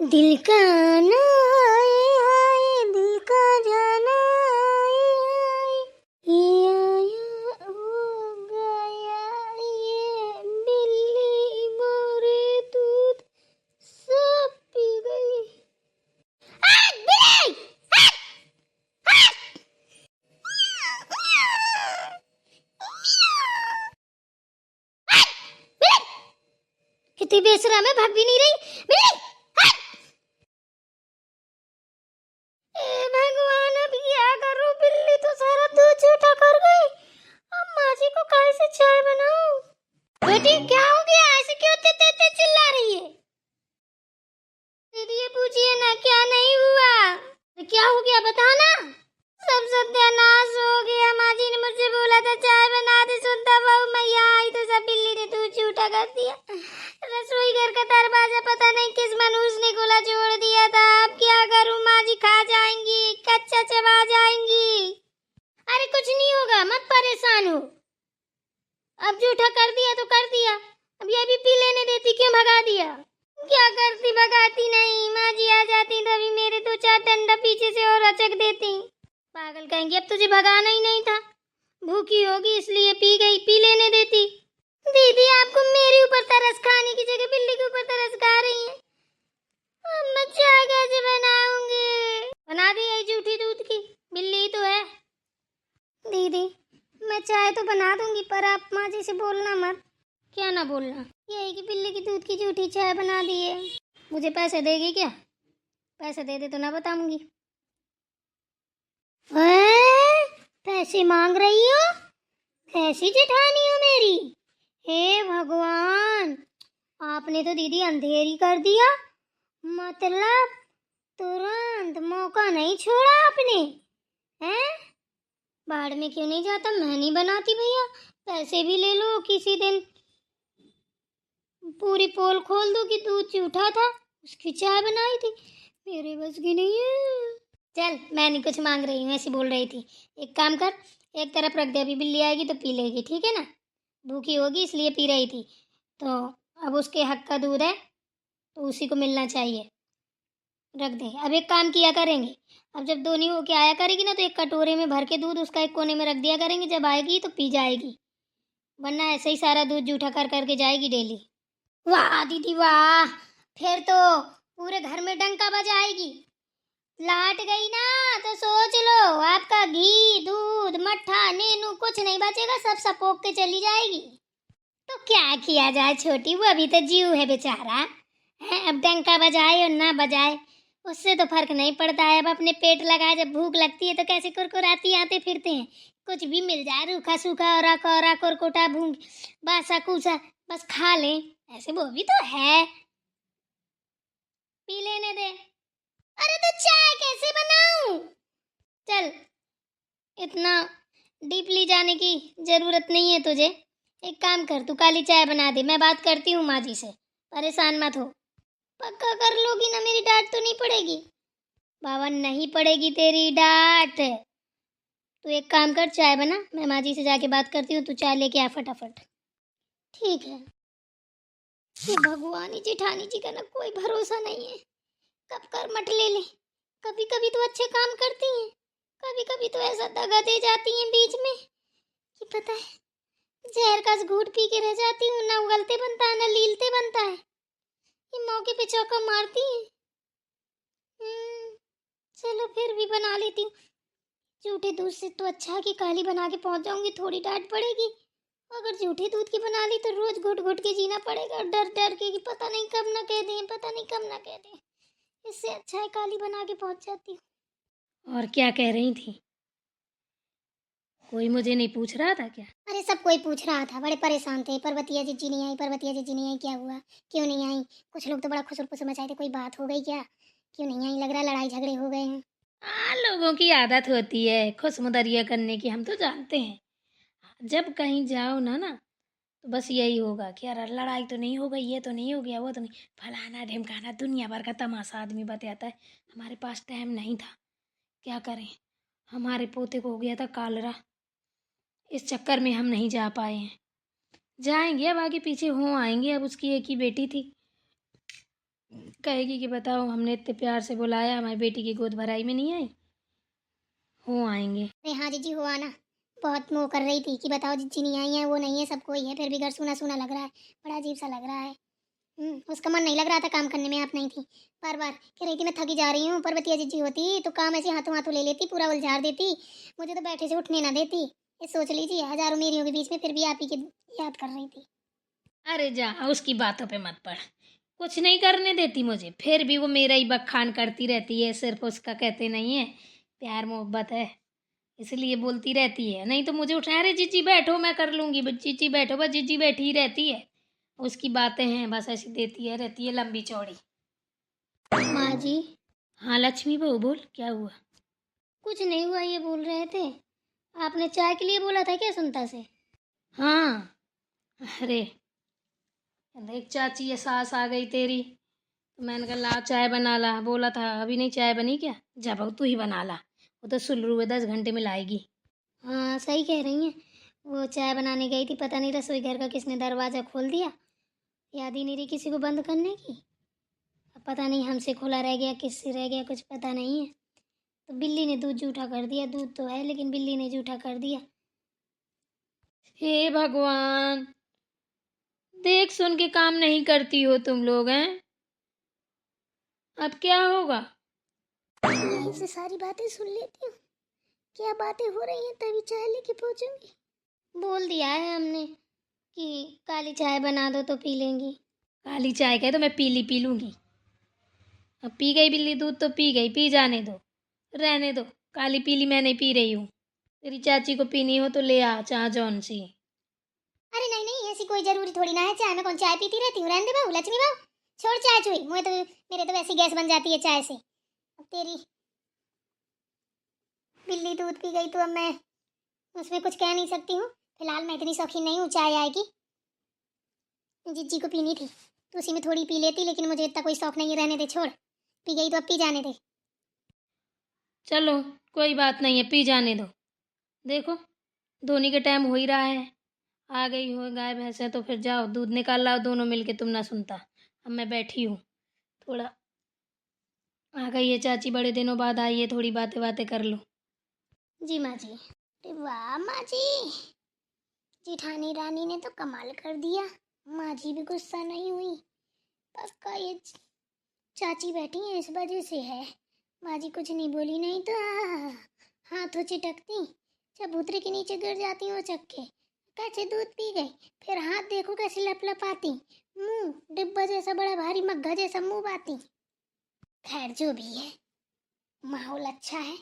दिल का आना आए आए, दिल का जाना आए आए, ये आया हो गया, ये बिल्ली मोरे दूध सब पी गई। बिल्ली! कितनी बेशरम है, भाग भी नहीं रही बिल्ली। भगवान, अब क्या करूं? बिल्ली तो सारा दूध झूठा कर गई। अब माँ जी को कैसे चाय बनाऊं? बेटी क्या हो गया? ऐसे क्यों ते चिल्ला रही है? दीदी ये पूछिए ना, क्या नहीं हुआ? क्या हो गया बताना। सब सत्यानाश हो गया। माँ जी ने मुझसे बोला था चाय बना दे, सुनता बहू मैं यहाँ आई तो सब बिल्ली ने दूध झूठा कर दिया। रसोई घर का दरवाजा पता नहीं किस मनुष्य ने खुला छोड़ दिया था। अब क्या करूं? माँ जी खा जाएंगी, कच्चा चबा जाएंगी। अरे कुछ नहीं होगा, मत परेशान हो। अब झूठा कर दिया तो कर दिया, अब ये भी पी लेने देती, क्यों भगा दिया? क्या करती, भगाती नहीं। माँ जी आ जाती तभी मेरे दो चार डंडा पीछे से और अचक देती। पागल कहेंगे, अब तुझे भगाना ही नहीं था। भूखी होगी इसलिए पी गई, पी लेने देती। दीदी आपको मेरे ऊपर तरस खाने की जगह बिल्ली के ऊपर तरस खा रही है। अब मैं चाय कैसे बनाऊंगी? बना दी यही झूठी दूध की, बिल्ली तो है। दीदी मैं चाय तो बना दूंगी, पर आप माँ जी से बोलना मत। क्या ना बोलना? यही कि बिल्ली की दूध की झूठी चाय बना दी है। मुझे पैसे देगी क्या? पैसे दे दे तो ना बताऊंगी। पैसे मांग रही हो? कैसी जेठानी हो मेरी? हे भगवान, आपने तो दीदी अंधेरी कर दिया। मतलब तुरंत मौका नहीं छोड़ा आपने, हैं? बाढ़ में क्यों नहीं जाता? मैं नहीं बनाती भैया, पैसे भी ले लो। किसी दिन पूरी पोल खोल दो कि दूध झूठा था, उसकी चाय बनाई थी। मेरे बस की नहीं है। चल मैं नहीं कुछ मांग रही हूँ, ऐसी बोल रही थी। एक काम कर, एक तरफ रख दे, अभी बिल्ली आएगी तो पी लेगी, ठीक है ना? भूखी होगी इसलिए पी रही थी, तो अब उसके हक का दूध है तो उसी को मिलना चाहिए। रख दे। अब एक काम किया करेंगे, अब जब दोनों होके आया करेगी ना तो एक कटोरे में भर के दूध उसका एक कोने में रख दिया करेंगे, जब आएगी तो पी जाएगी, वरना ऐसे ही सारा दूध जूठा कर करके जाएगी डेली। वाह दीदी वाह, फिर तो पूरे घर में डंका बजाएगी। लाट गई ना तो सोच लो, आपका घी दूध मट्ठा नीनू कुछ नहीं बचेगा, सब सपोक के चली जाएगी। तो क्या किया जाए छोटी, वो अभी तो जीव है बेचारा है। अब डंका बजाए और ना बजाए उससे तो फर्क नहीं पड़ता है। अब अपने पेट लगाए, जब भूख लगती है तो कैसे कुरकुराती आते फिरते हैं। कुछ भी मिल जाए, रूखा सूखा और कोरा कुरकुटा भूंग बासा कूसा, बस खा लें, ऐसे वो भी तो है। पी लेने दे। अरे तो चाय कैसे बनाऊं? चल, इतना डीपली जाने की जरूरत नहीं है तुझे। एक काम कर, तू काली चाय बना दे, मैं बात करती हूँ माँ जी से, परेशान मत हो। पक्का कर लोगी ना? मेरी डांट तो नहीं पड़ेगी? बाबा नहीं पड़ेगी तेरी डांट। तू एक काम कर, चाय बना, मैं माँ जी से जाके बात करती हूँ, तू चाय लेके आ फटाफट। ठीक है। ये भगवानी जेठानी जी का ना कोई भरोसा नहीं है, कब कर मट ले ले। कभी कभी तो अच्छे काम करती हैं, कभी कभी तो ऐसा दगा दे जाती हैं बीच में कि पता है जहर का घूंट पी के रह जाती हूँ, ना उगलते बनता है ना लीलते बनता है। ये मौके पे चौका मारती हैं। चलो फिर भी बना लेती हूँ। झूठे दूध से तो अच्छा है कि काली बना के पहुंच जाऊंगी, थोड़ी डांट पड़ेगी। अगर झूठे दूध की बना ली तो रोज घुट घुट के जीना पड़ेगा, डर डर के कि पता नहीं कब ना कह दें, पता नहीं कब ना कह दें। इससे अच्छा है काली बना के पहुंच जाती हूँ। और क्या कह रही थी? कोई मुझे नहीं पूछ रहा था क्या? अरे सब कोई पूछ रहा था, बड़े परेशान थे। पर्वतिया जीजी नहीं आई, पर्वतिया जीजी नहीं आई, क्या हुआ, क्यों नहीं आई? कुछ लोग तो बड़ा खुसर पुसर मचाए थे, कोई बात हो गई क्या, क्यों नहीं आई? लग रहा लड़ाई झगड़े हो गए हैं। लोगों की आदत होती है खुशमुदरिया करने की, हम तो जानते हैं। जब कहीं जाओ ना ना तो बस यही होगा कि यार लड़ाई तो नहीं हो गई, ये तो नहीं हो गया, वो तो नहीं, फलाना ढिमकाना दुनिया भर का तमाशा आदमी बताता है। हमारे पास टाइम नहीं था, क्या करें। हमारे पोते को हो गया था कालरा, इस चक्कर में हम नहीं जा पाए हैं। जाएंगे अब आगे पीछे हो आएंगे। अब उसकी एक ही बेटी थी, कहेगी कि बताओ हमने इतने प्यार से बुलाया, हमारी बेटी की गोद भराई में नहीं आई। हो आएंगे। अरे हाँ जीजी हो आना। बहुत मोह कर रही थी कि बताओ जीजी नहीं आई है, वो नहीं है, सब कोई है, फिर भी घर सूना सूना लग रहा है, बड़ा अजीब सा लग रहा है। उसका मन नहीं लग रहा था काम करने में, आप नहीं थी। बार बार कह रही थी मैं थकी जा रही हूँ, पर बतिया जीजी होती तो काम ऐसे हाथों हाथों ले लेती, पूरा उलझार देती, मुझे तो बैठे से उठने ना देती। ये सोच लीजिए हजारों मेरियों के बीच में फिर भी आप ही की याद कर रही थी। अरे जा, उसकी बातों पे मत पड़। कुछ नहीं करने देती मुझे, फिर भी वो मेरा ही बखान करती रहती है। सिर्फ उसका कहते नहीं है, प्यार मोहब्बत है, इसलिए बोलती रहती है। नहीं तो मुझे उठा, अरे जीजी बैठो मैं कर लूंगी, बस जीजी बैठो, बस जीजी बैठी ही रहती है। उसकी बातें हैं बस ऐसी देती है, रहती है लंबी चौड़ी। माँ जी। हाँ लक्ष्मी बहू, बोल क्या हुआ। कुछ नहीं हुआ, ये बोल रहे थे आपने चाय के लिए बोला था क्या सुनता से? हाँ, अरे देख चाची, ये सास आ गई तेरी, तो मैंने कहा ला चाय बना ला। बोला था अभी नहीं चाय बनी क्या, जा बहू तू ही बना ला, वो तो सुलरू है 10 घंटे में लाएगी। हाँ सही कह रही हैं। वो चाय बनाने गई थी, पता नहीं रसोई घर का किसने दरवाज़ा खोल दिया, याद ही नहीं रही किसी को बंद करने की। अब पता नहीं हमसे खुला रह गया, किससे रह गया, कुछ पता नहीं है। तो बिल्ली ने दूध जूठा कर दिया, दूध तो है लेकिन बिल्ली ने जूठा कर दिया। हे भगवान, देख सुन के काम नहीं करती हो तुम लोग हैं, अब क्या होगा। यहीं से सारी बातें सुन लेती हूँ, क्या बातें हो रही हैं, तभी चाय लेके पहुँचूंगी। बोल दिया है हमने कि काली चाय बना दो तो पी लेंगी। काली चाय कहे तो मैं पीली पी लूंगी। अब पी गई बिल्ली दूध तो पी गई, पी जाने दो, रहने दो। काली पीली मैं नहीं पी रही हूँ। तेरी चाची को पीनी हो तो ले आ चाह जौन सी। अरे नहीं नहीं, ऐसी कोई जरूरी थोड़ी ना है चाय में, कौन चाय पीती रहती हूँ, रहने दे बहू, लक्ष्मी बहू छोड़ चाय चुई, मुझे तो मेरे तो वैसी गैस बन जाती है चाय से। अब तेरी बिल्ली दूध पी गई तो अब मैं उसमें कुछ कह नहीं सकती हूँ। फिलहाल मैं इतनी शौकीन नहीं हूँ चाय आएगी, जीजी को पीनी थी तो उसी में थोड़ी पी लेती, लेकिन मुझे इतना कोई शौक नहीं है, रहने दे छोड़, पी गई तो अब पी जाने दे। चलो कोई बात नहीं है, पी जाने दो। देखो धोनी के टाइम हो ही रहा है, आ गई हो गाय भैंस है तो फिर जाओ दूध निकाल लाओ दोनों मिलके, तुम ना सुनता। अब मैं बैठी हूँ थोड़ा, आ गई है चाची बड़े दिनों बाद आई है, थोड़ी बातें बातें कर लो। जी माँ जी। अरे वाह माँ जी, जिठानी रानी ने तो कमाल कर दिया, माँ जी भी गुस्सा नहीं हुई। पक्का ये चाची बैठी है इस वजह से है, माँ जी कुछ नहीं बोली, नहीं तो हाथों चिटकती, चबूतरे के नीचे गिर जाती वो चक्के। कैसे दूध पी गई, फिर हाथ देखो कैसे लपलपाती, मुंह डिब्बा जैसा बड़ा भारी मग्घा जैसा मुंह बाती। खैर जो भी है, माहौल अच्छा है,